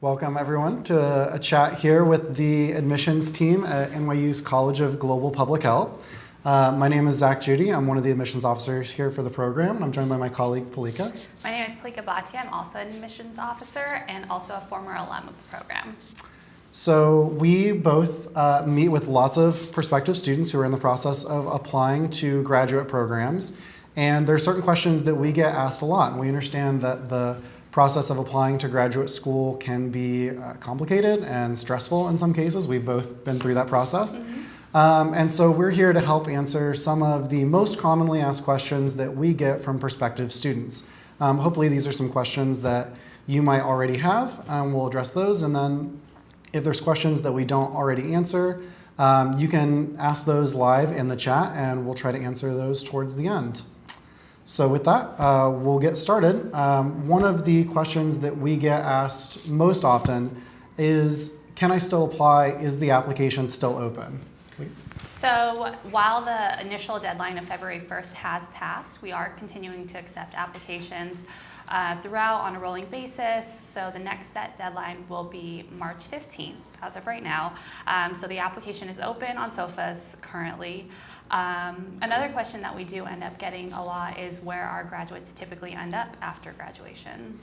Welcome everyone to a chat here with the admissions team at NYU's College of Global Public Health. My name is Zach Judy. I'm one of the admissions officers here for the program, and I'm joined by my colleague, Palika. My name is Palika Bhatia. I'm also an admissions officer and also a former alum of the program. So we both meet with lots of prospective students who are in the process of applying to graduate programs, and there are certain questions that we get asked a lot, and we understand that the process of applying to graduate school can be complicated and stressful in some cases. We've both been through that process. And so we're here to help answer some of the most commonly asked questions that we get from prospective students. Hopefully these are some questions that you might already have, and we'll address those. And then if there's questions that we don't already answer, you can ask those live in the chat, and we'll try to answer those towards the end. So with that, we'll get started. One of the questions that we get asked most often is, can I still apply? Is the application still open? So while the initial deadline of February 1st has passed, we are continuing to accept applications throughout on a rolling basis. So the next set deadline will be March 15th as of right now. So the application is open on SOFAs currently. Another question that we do end up getting a lot is where our graduates typically end up after graduation.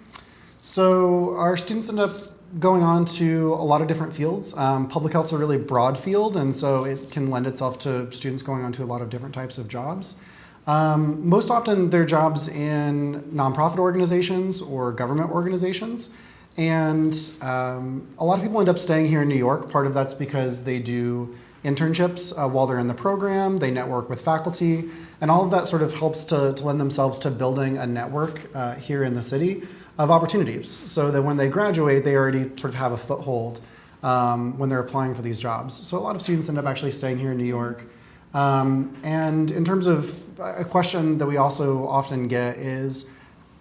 So our students end up going on to a lot of different fields. Public health is a really broad field, and so it can lend itself to students going on to a lot of different types of jobs. Most often they're jobs in nonprofit organizations or government organizations. And a lot of people end up staying here in New York. Part of that's because they do internships while they're in the program, they network with faculty, and all of that sort of helps to lend themselves to building a network here in the city of opportunities, so that when they graduate, they already sort of have a foothold when they're applying for these jobs. So a lot of students end up actually staying here in New York. And in terms of a question that we also often get is,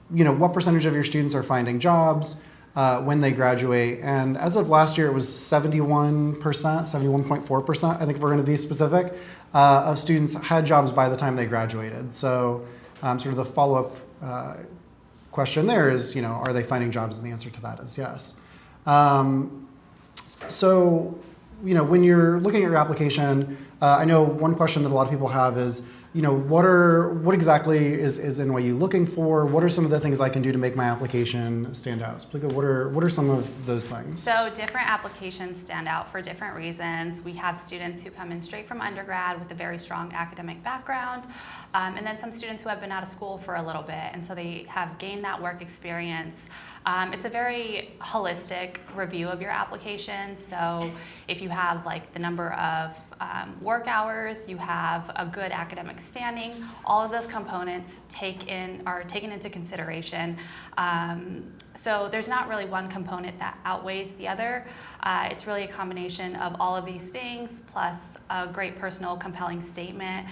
what percentage of your students are finding jobs when they graduate? And as of last year, it was 71%, 71.4%, I think if we're going to be specific, of students had jobs by the time they graduated. So sort of the follow-up question there is, are they finding jobs? And the answer to that is yes. So, when you're looking at your application, I know one question that a lot of people have is, what exactly is NYU looking for? What are some of the things I can do to make my application stand out? So, what are some of those things? So different applications stand out for different reasons. We have students who come in straight from undergrad with a very strong academic background, and then some students who have been out of school for a little bit, and so they have gained that work experience. It's a very holistic review of your application. So if you have the number of work hours, you have a good academic standing, all of those components are taken into consideration. So there's not really one component that outweighs the other. It's really a combination of all of these things, plus a great personal compelling statement,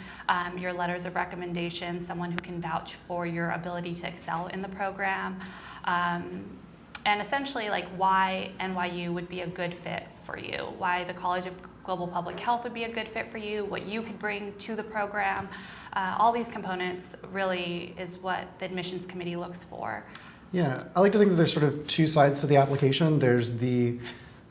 your letters of recommendation, someone who can vouch for your ability to excel in the program. And essentially why NYU would be a good fit for you, why the College of Global Public Health would be a good fit for you, what you could bring to the program. All these components really is what the admissions committee looks for. Yeah, I like to think that there's sort of two sides to the application. There's the,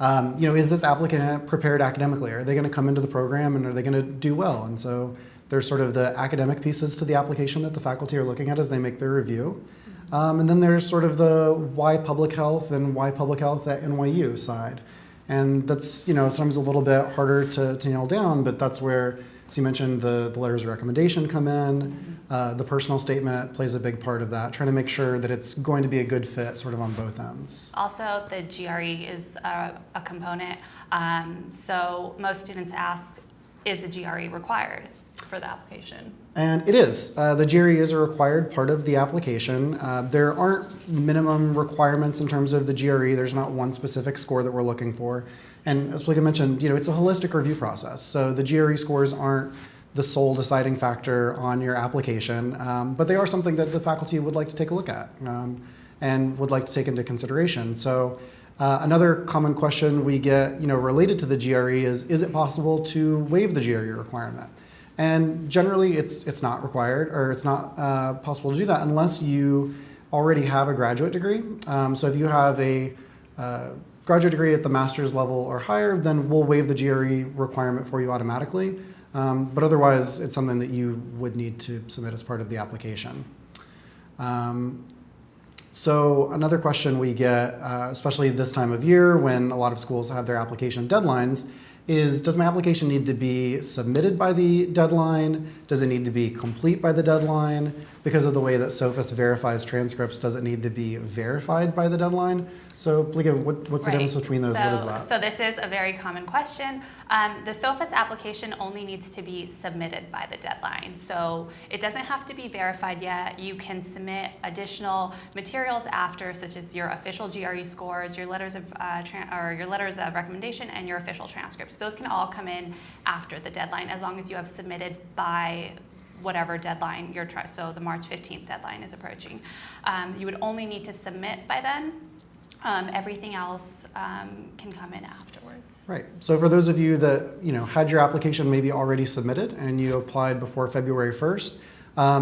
is this applicant prepared academically? Are they going to come into the program and are they going to do well? And so there's sort of the academic pieces to the application that the faculty are looking at as they make their review. And then there's sort of the why public health and why public health at NYU side. And that's, sometimes a little bit harder to nail down, but that's where, as you mentioned, the letters of recommendation come in. The personal statement plays a big part of that, trying to make sure that it's going to be a good fit sort of on both ends. Also, the GRE is a component. So most students ask, is the GRE required for the application? And it is. The GRE is a required part of the application. There aren't minimum requirements in terms of the GRE. There's not one specific score that we're looking for. And as Palika mentioned, it's a holistic review process. So the GRE scores aren't the sole deciding factor on your application, but they are something that the faculty would like to take a look at and would like to take into consideration. So another common question we get related to the GRE is it possible to waive the GRE requirement? And generally, it's not required, or it's not possible to do that unless you already have a graduate degree. So if you have a graduate degree at the master's level or higher, then we'll waive the GRE requirement for you automatically. But otherwise, it's something that you would need to submit as part of the application. So another question we get, especially this time of year when a lot of schools have their application deadlines, is does my application need to be submitted by the deadline? Does it need to be complete by the deadline? Because of the way that SOFIS verifies transcripts, does it need to be verified by the deadline? So, Blika, what's the difference between those? What is that? So this is a very common question. The SOFIS application only needs to be submitted by the deadline. So it doesn't have to be verified yet. You can submit additional materials after, such as your official GRE scores, your letters of your letters of recommendation, and your official transcripts. Those can all come in after the deadline, as long as you have submitted by whatever deadline you're trying. So the March 15th deadline is approaching. You would only need to submit by then. Everything else can come in afterwards. Right. So for those of you that had your application maybe already submitted and you applied before February 1st,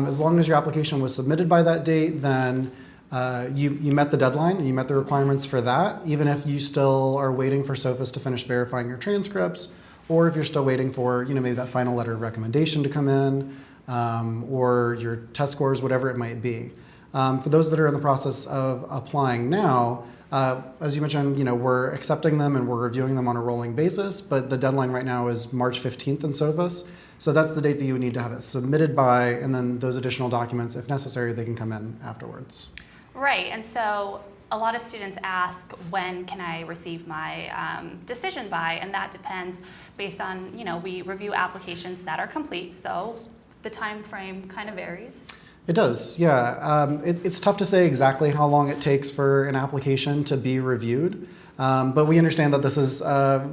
as long as your application was submitted by that date, then you met the deadline and you met the requirements for that. Even if you still are waiting for SOFIS to finish verifying your transcripts, or if you're still waiting for maybe that final letter of recommendation to come in, or your test scores, whatever it might be. For those that are in the process of applying now, as you mentioned, we're accepting them and we're reviewing them on a rolling basis, but the deadline right now is March 15th in SOFIS. So that's the date that you would need to have it submitted by, and then those additional documents, if necessary, they can come in afterwards. Right, and so a lot of students ask, when can I receive my decision by? And that depends based on, we review applications that are complete, so the time frame kind of varies. It does, yeah. It's tough to say exactly how long it takes for an application to be reviewed, but we understand that this is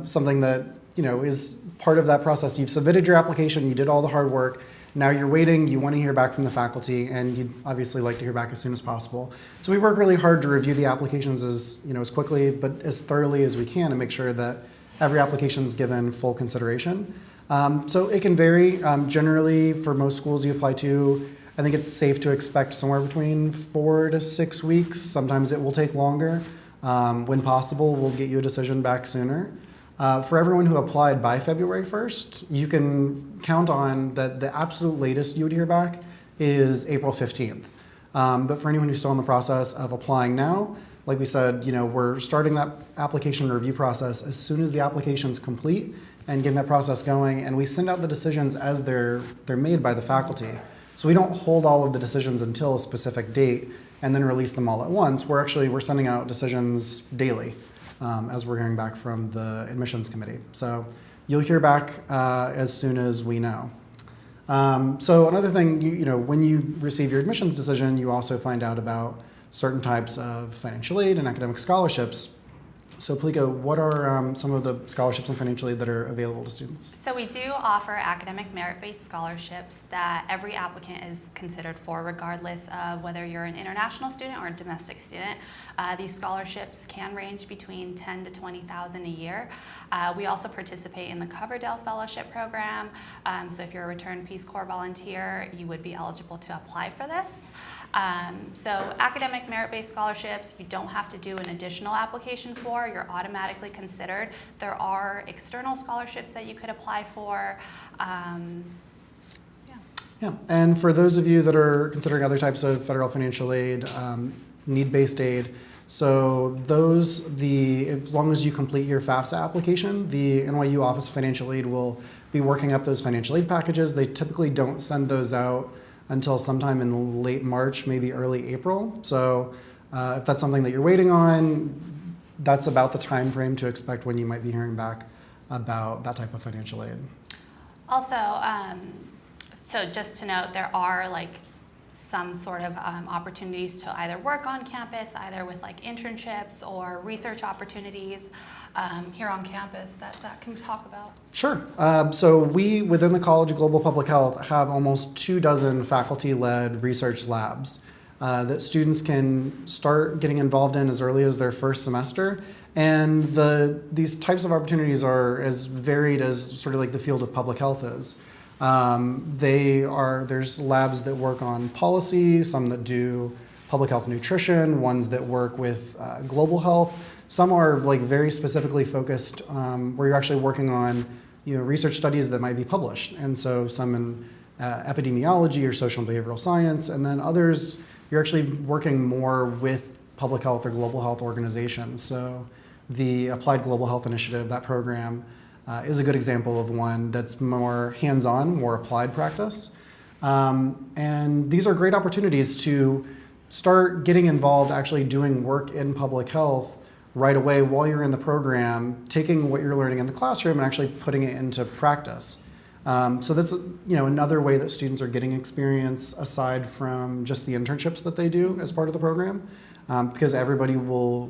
something that is part of that process. You've submitted your application, you did all the hard work, now you're waiting, you want to hear back from the faculty, and you'd obviously like to hear back as soon as possible. So we work really hard to review the applications as quickly but as thoroughly as we can and make sure that every application is given full consideration. So it can vary. Generally, for most schools you apply to, I think it's safe to expect somewhere between 4 to 6 weeks. Sometimes it will take longer. When possible, we'll get you a decision back sooner. For everyone who applied by February 1st, you can count on that the absolute latest you would hear back is April 15th. But for anyone who's still in the process of applying now, like we said, we're starting that application review process as soon as the application's complete and getting that process going. And we send out the decisions as they're made by the faculty. So we don't hold all of the decisions until a specific date and then release them all at once. We're sending out decisions daily as we're hearing back from the admissions committee. So you'll hear back as soon as we know. So another thing, when you receive your admissions decision, you also find out about certain types of financial aid and academic scholarships. So Plika, what are some of the scholarships and financial aid that are available to students? So we do offer academic merit-based scholarships that every applicant is considered for, regardless of whether you're an international student or a domestic student. These scholarships can range between $10,000 to $20,000 a year. We also participate in the Coverdell Fellowship Program. So if you're a returned Peace Corps volunteer, you would be eligible to apply for this. So academic merit-based scholarships, you don't have to do an additional application for. You're automatically considered. There are external scholarships that you could apply for. Yeah, and for those of you that are considering other types of federal financial aid, need-based aid, so as long as you complete your FAFSA application, the NYU Office of Financial Aid will be working up those financial aid packages. They typically don't send those out until sometime in late March, maybe early April. So if that's something that you're waiting on, that's about the time frame to expect when you might be hearing back about that type of financial aid. Also, so just to note, there are some sort of opportunities to either work on campus, either with internships or research opportunities here on campus that Zach can talk about. Sure. So we, within the College of Global Public Health, have almost 24 faculty-led research labs that students can start getting involved in as early as their first semester. And these types of opportunities are as varied as sort of like the field of public health is. There's labs that work on policy, some that do public health nutrition, ones that work with global health. Some are like very specifically focused, where you're actually working on research studies that might be published, and so some in epidemiology or social and behavioral science, and then others you're actually working more with public health or global health organizations. So the Applied Global Health Initiative, that program, is a good example of one that's more hands-on, more applied practice. And these are great opportunities to start getting involved, actually doing work in public health right away while you're in the program, taking what you're learning in the classroom and actually putting it into practice. So that's another way that students are getting experience aside from just the internships that they do as part of the program, because everybody will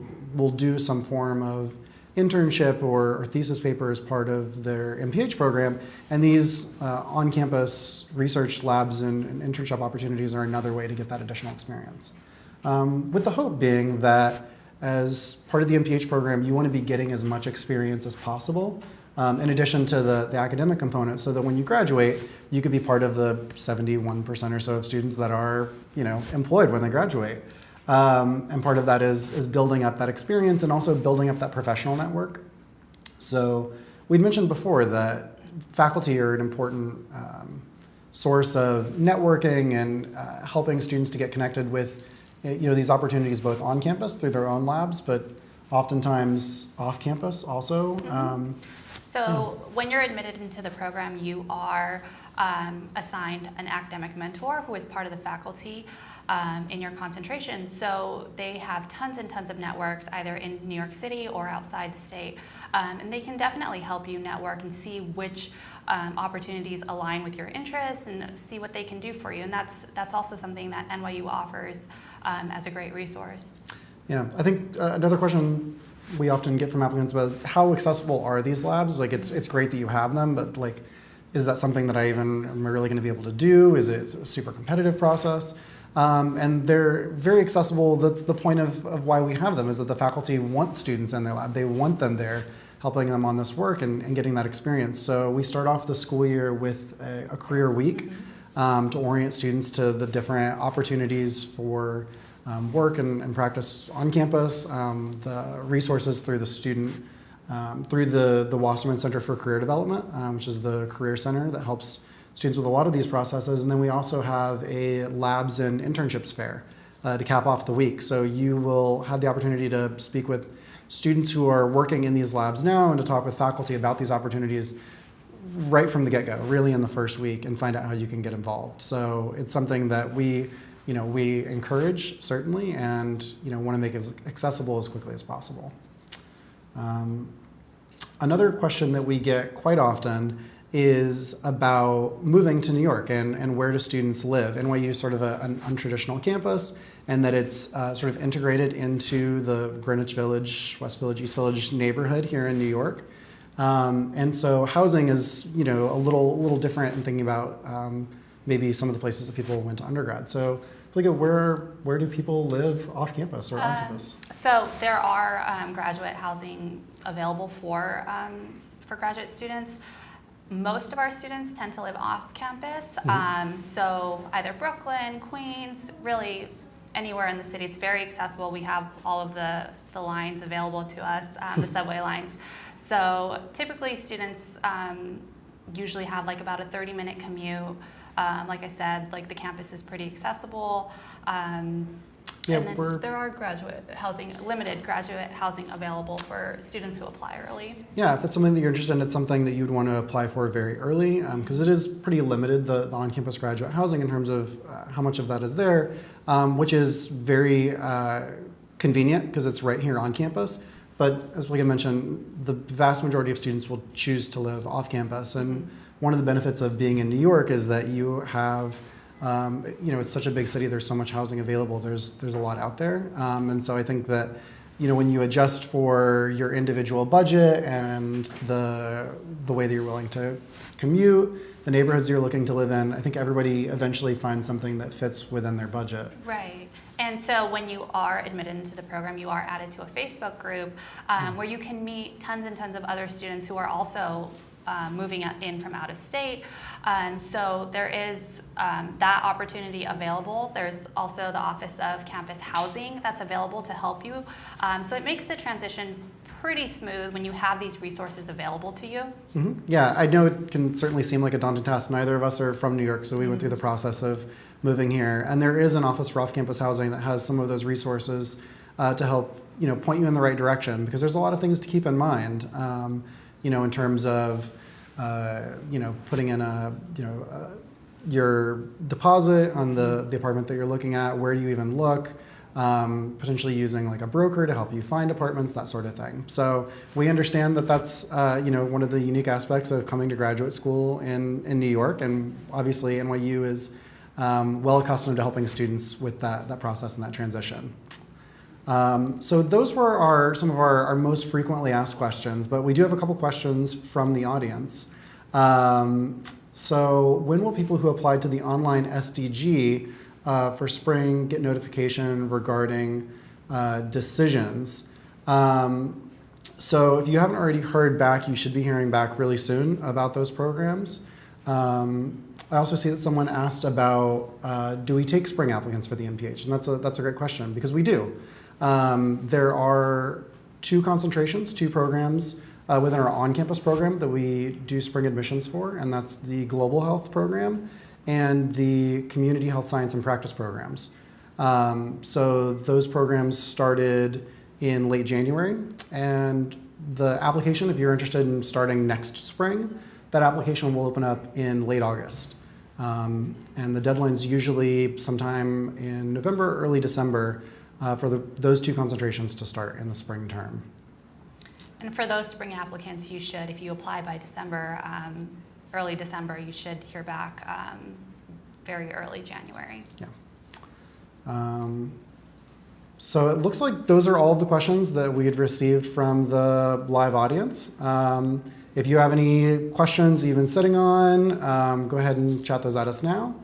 do some form of internship or thesis paper as part of their MPH program, and these on-campus research labs and internship opportunities are another way to get that additional experience. With the hope being that as part of the MPH program, you want to be getting as much experience as possible, in addition to the academic component, so that when you graduate, you could be part of the 71% or so of students that are employed when they graduate. And part of that is building up that experience and also building up that professional network. So we'd mentioned before that faculty are an important source of networking and helping students to get connected with these opportunities both on campus through their own labs, but oftentimes off campus also. So when you're admitted into the program, you are assigned an academic mentor who is part of the faculty in your concentration. So they have tons and tons of networks either in New York City or outside the state. And they can definitely help you network and see which opportunities align with your interests and see what they can do for you. And that's also something that NYU offers as a great resource. Yeah, I think another question we often get from applicants about how accessible are these labs? Like it's great that you have them, but like, is that something that I even am really going to be able to do? Is it a super competitive process? And they're very accessible. That's the point of why we have them, is that the faculty want students in their lab. They want them there, helping them on this work and getting that experience. So we start off the school year with a career week to orient students to the different opportunities for work and practice on campus, the resources through the student, through the Wasserman Center for Career Development, which is the career center that helps students with a lot of these processes. And then we also have a labs and internships fair to cap off the week. So you will have the opportunity to speak with students who are working in these labs now and to talk with faculty about these opportunities right from the get-go, really in the first week, and find out how you can get involved. So it's something that we encourage, certainly, and want to make as accessible as quickly as possible. Another question that we get quite often is about moving to New York and where do students live. NYU is sort of an untraditional campus, and that it's sort of integrated into the Greenwich Village, West Village, East Village neighborhood here in New York. And so housing is a little different in thinking about maybe some of the places that people went to undergrad. So, where do people live off campus or on campus? So there are graduate housing available for graduate students. Most of our students tend to live off campus. So either Brooklyn, Queens, really anywhere in the city. It's very accessible. We have all of the lines available to us, the subway lines. So typically students usually have like about a 30-minute commute. Like I said, like the campus is pretty accessible. Yeah, and then there are limited graduate housing available for students who apply early. Yeah, if that's something that you're interested in, it's something that you'd want to apply for very early, because it is pretty limited, the on-campus graduate housing, in terms of how much of that is there, which is very convenient because it's right here on campus. But as William mentioned, the vast majority of students will choose to live off campus. And one of the benefits of being in New York is that you have, it's such a big city, there's so much housing available, there's a lot out there. And so I think that, when you adjust for your individual budget and the way that you're willing to commute, the neighborhoods you're looking to live in, I think everybody eventually finds something that fits within their budget. Right. And so when you are admitted into the program, you are added to a Facebook group where you can meet tons and tons of other students who are also moving in from out of state. So there is that opportunity available. There's also the Office of Campus Housing that's available to help you. So it makes the transition pretty smooth when you have these resources available to you. Mm-hmm. Yeah, I know it can certainly seem like a daunting task. Neither of us are from New York, so we went through the process of moving here. And there is an office for off-campus housing that has some of those resources to help point you in the right direction, because there's a lot of things to keep in mind. In terms of putting in your deposit on the apartment that you're looking at. Where do you even look? Potentially using like a broker to help you find apartments, that sort of thing. So we understand that that's one of the unique aspects of coming to graduate school in New York, and obviously NYU is well accustomed to helping students with that process and that transition. So those were some of our most frequently asked questions, but we do have a couple questions from the audience. So when will people who applied to the online SDG for spring get notification regarding decisions? So if you haven't already heard back, you should be hearing back really soon about those programs. I also see that someone asked about, do we take spring applicants for the MPH? And that's a great question, because we do. There are two programs within our on-campus program that we do spring admissions for, and that's the Global Health program and the Community Health Science and Practice programs. So those programs started in late January, and the application, if you're interested in starting next spring, that application will open up in late August. And the deadline's usually sometime in November, early December, for those two concentrations to start in the spring term. And for those spring applicants, you should, if you apply by December, early December, you should hear back very early January. Yeah. So it looks like those are all of the questions that we had received from the live audience. If you have any questions you've been sitting on, go ahead and chat those at us now.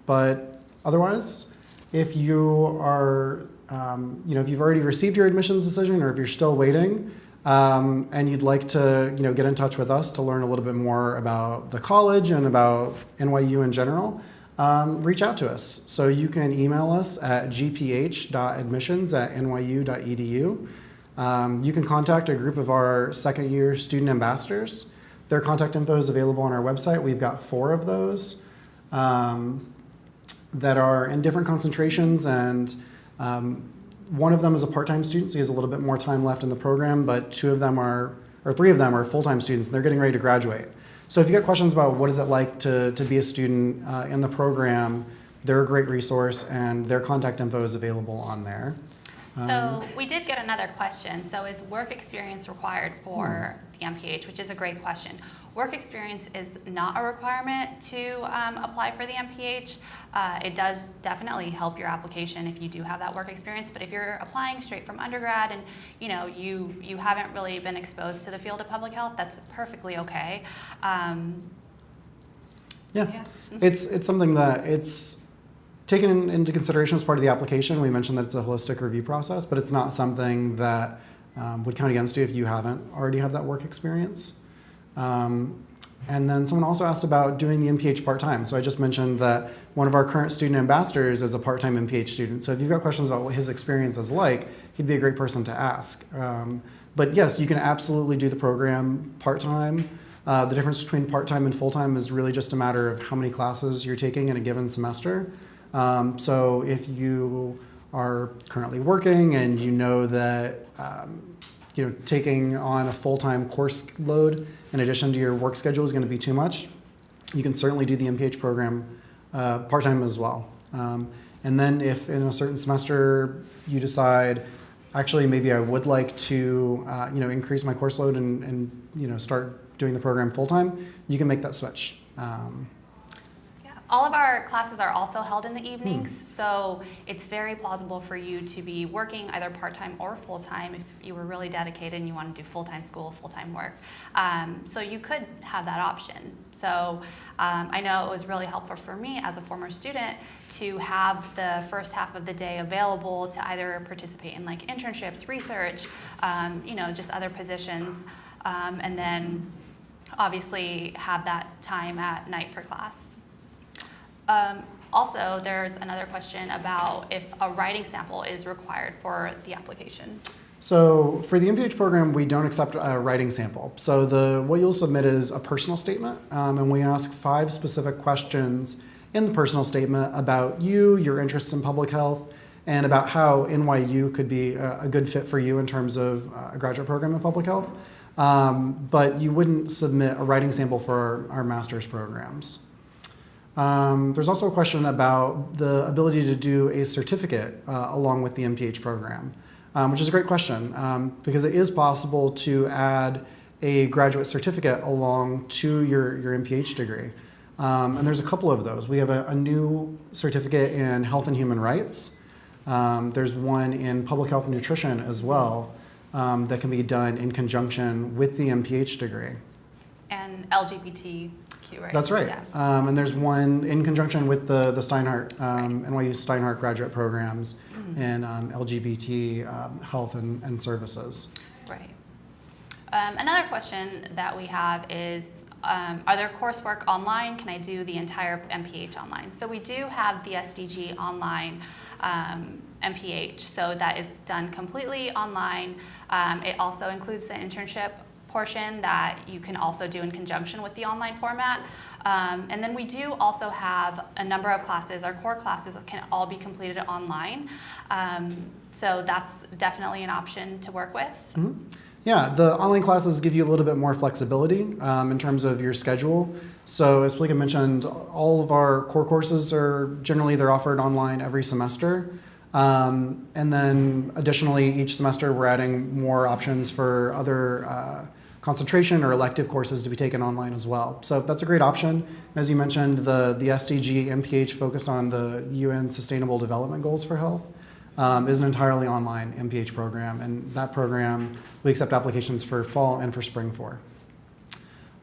But otherwise, if you are, if you've already received your admissions decision, or if you're still waiting, and you'd like to, get in touch with us to learn a little bit more about the college and about NYU in general, reach out to us. So you can email us at gph.admissions@nyu.edu. You can contact a group of our second-year student ambassadors. Their contact info is available on our website. We've got 4 of those that are in different concentrations, and one of them is a part-time student, so he has a little bit more time left in the program, but 3 of them are full-time students, and they're getting ready to graduate. So if you got questions about what is it like to be a student in the program, they're a great resource, and their contact info is available on there. So we did get another question. So is work experience required for the MPH, which is a great question. Work experience is not a requirement to apply for the MPH. It does definitely help your application if you do have that work experience, but if you're applying straight from undergrad and you haven't really been exposed to the field of public health, that's perfectly okay. Yeah. It's something that it's taken into consideration as part of the application. We mentioned that it's a holistic review process, but it's not something that would count against you if you haven't already have that work experience. And then someone also asked about doing the MPH part-time. So I just mentioned that one of our current student ambassadors is a part-time MPH student. So if you've got questions about what his experience is like, he'd be a great person to ask. But yes, you can absolutely do the program part-time. The difference between part-time and full-time is really just a matter of how many classes you're taking in a given semester. So if you are currently working and you know that taking on a full-time course load in addition to your work schedule is going to be too much, you can certainly do the MPH program part-time as well. And then if in a certain semester you decide, actually maybe I would like to increase my course load and start doing the program full-time, you can make that switch. All of our classes are also held in the evenings, so it's very plausible for you to be working either part-time or full-time if you were really dedicated and you want to do full-time school, full-time work. So you could have that option. So I know it was really helpful for me as a former student to have the first half of the day available to either participate in like internships, research, just other positions, and then obviously have that time at night for class. Also, there's another question about if a writing sample is required for the application. So for the MPH program, we don't accept a writing sample. So what you'll submit is a personal statement, and we ask 5 specific questions in the personal statement about you, your interests in public health, and about how NYU could be a good fit for you in terms of a graduate program in public health. But you wouldn't submit a writing sample for our master's programs. There's also a question about the ability to do a certificate along with the MPH program, which is a great question because it is possible to add a graduate certificate along to your MPH degree. And there's a couple of those. We have a new certificate in health and human rights. There's one in public health and nutrition as well that can be done in conjunction with the MPH degree. And LGBTQ rights. That's right. Yeah. And there's one in conjunction with the Steinhardt, NYU Steinhardt graduate programs in LGBT health and services. Right. Another question that we have is, are there coursework online? Can I do the entire MPH online? So we do have the SDG online MPH, so that is done completely online. It also includes the internship portion that you can also do in conjunction with the online format. And then we do also have a number of classes. Our core classes can all be completed online. So that's definitely an option to work with. Mm-hmm. Yeah, the online classes give you a little bit more flexibility in terms of your schedule. So as Palika mentioned, all of our core courses they're offered online every semester. And then additionally, each semester we're adding more options for other concentration or elective courses to be taken online as well. So that's a great option. As you mentioned, the SDG MPH focused on the UN Sustainable Development Goals for Health is an entirely online MPH program, and that program we accept applications for fall and for spring for.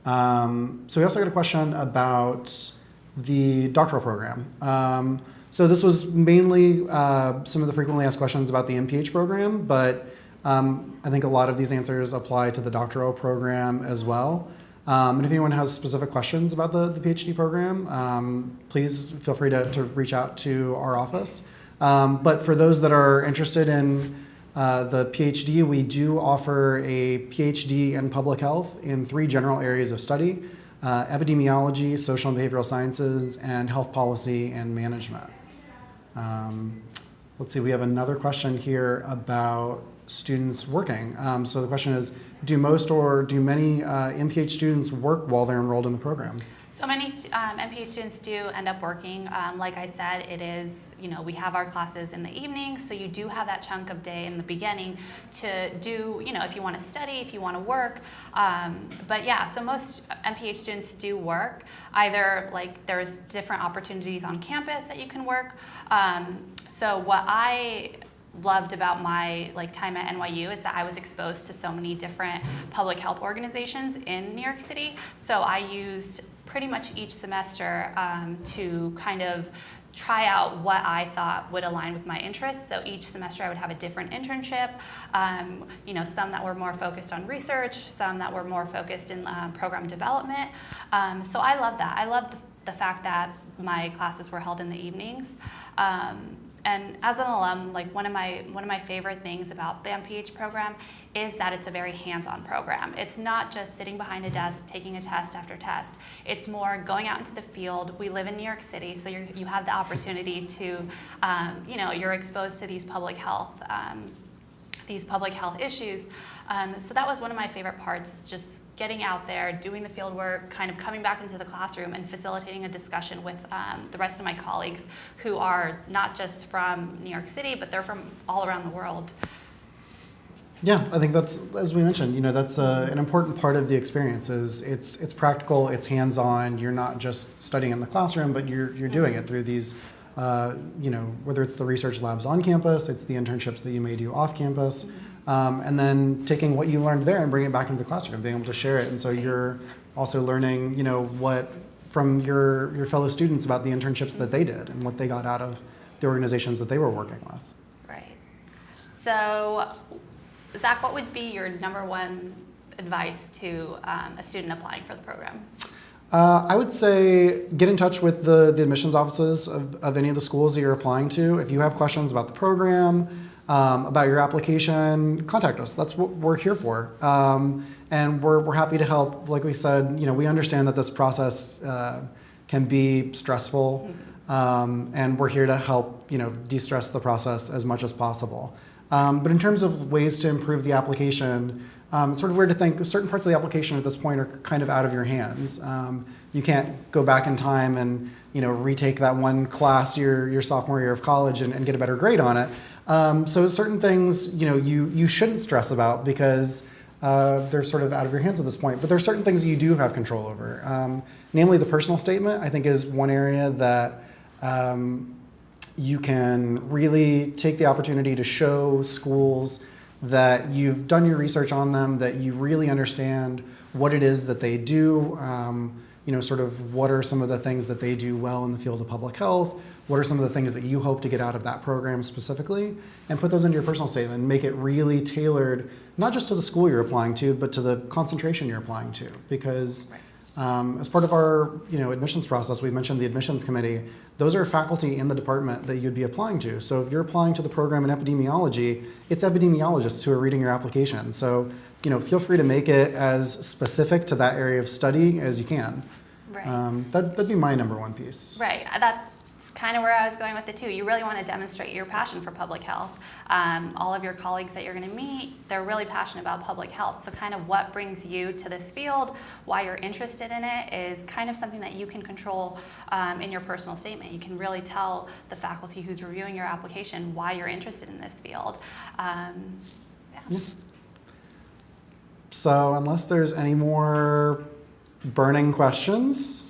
So we also got a question about the doctoral program. So this was mainly some of the frequently asked questions about the MPH program, but I think a lot of these answers apply to the doctoral program as well. And if anyone has specific questions about the PhD program, please feel free to reach out to our office. But for those that are interested in the PhD, we do offer a PhD in public health in 3 general areas of study: epidemiology, social and behavioral sciences, and health policy and management. Let's see, we have another question here about students working. So the question is, do most or do many MPH students work while they're enrolled in the program? So many MPH students do end up working. Like I said, it is, we have our classes in the evening, so you do have that chunk of day in the beginning to do, if you want to study, if you want to work. But yeah, so most MPH students do work. Either there's different opportunities on campus that you can work. So what I loved about my time at NYU is that I was exposed to so many different public health organizations in New York City. So I used pretty much each semester to kind of try out what I thought would align with my interests. So each semester I would have a different internship, some that were more focused on research, some that were more focused in program development. So I love that. I love the fact that my classes were held in the evenings. And as an alum, one of my favorite things about the MPH program is that it's a very hands-on program. It's not just sitting behind a desk taking a test after test. It's more going out into the field. We live in New York City, so you have the opportunity to, you're exposed to these public health issues. So that was one of my favorite parts, is just getting out there, doing the field work, kind of coming back into the classroom and facilitating a discussion with the rest of my colleagues who are not just from New York City, but they're from all around the world. Yeah, I think that's, as we mentioned, that's an important part of the experience. Is it's practical, it's hands-on. You're not just studying in the classroom, but you're doing it through these, whether it's the research labs on campus, it's the internships that you may do off campus. And then taking what you learned there and bringing it back into the classroom, being able to share it. And so you're also learning, what from your fellow students about the internships that they did and what they got out of the organizations that they were working with. Right. So, Zach, what would be your number one advice to a student applying for the program? I would say get in touch with the admissions offices of any of the schools that you're applying to. If you have questions about the program, about your application, contact us. That's what we're here for. And we're happy to help. Like we said, we understand that this process can be stressful, and we're here to help, de-stress the process as much as possible. But in terms of ways to improve the application, it's sort of weird to think certain parts of the application at this point are kind of out of your hands. You can't go back in time and retake that one class your sophomore year of college and get a better grade on it. So certain things you shouldn't stress about because they're sort of out of your hands at this point. But there are certain things that you do have control over. Namely, the personal statement, I think, is one area that you can really take the opportunity to show schools that you've done your research on them, that you really understand what it is that they do, sort of what are some of the things that they do well in the field of public health, what are some of the things that you hope to get out of that program specifically, and put those into your personal statement and make it really tailored, not just to the school you're applying to, but to the concentration you're applying to. Because as part of our admissions process, we mentioned the admissions committee. Those are faculty in the department that you'd be applying to. So if you're applying to the program in epidemiology, it's epidemiologists who are reading your application. So feel free to make it as specific to that area of study as you can. Right. That'd be my number one piece. Right. That's kind of where I was going with it too. You really want to demonstrate your passion for public health. All of your colleagues that you're going to meet, they're really passionate about public health. So kind of what brings you to this field, why you're interested in it, is kind of something that you can control in your personal statement. You can really tell the faculty who's reviewing your application why you're interested in this field. Yeah. So unless there's any more burning questions,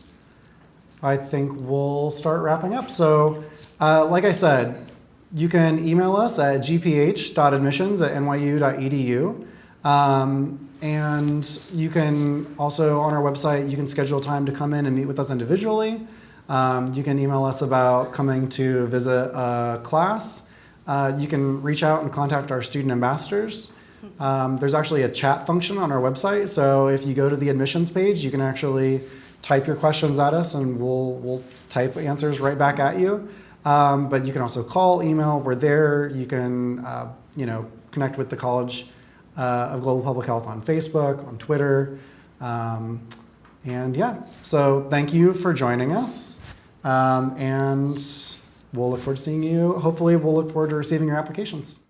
I think we'll start wrapping up. So like I said, you can email us at gph.admissions@nyu.edu. And you can also, on our website, you can schedule time to come in and meet with us individually. You can email us about coming to visit a class. You can reach out and contact our student ambassadors. There's actually a chat function on our website. So if you go to the admissions page, you can actually type your questions at us and we'll type answers right back at you. But you can also call, email, we're there. You can connect with the College of Global Public Health on Facebook, on Twitter. And yeah, so thank you for joining us. And we'll look forward to seeing you. Hopefully we'll look forward to receiving your applications.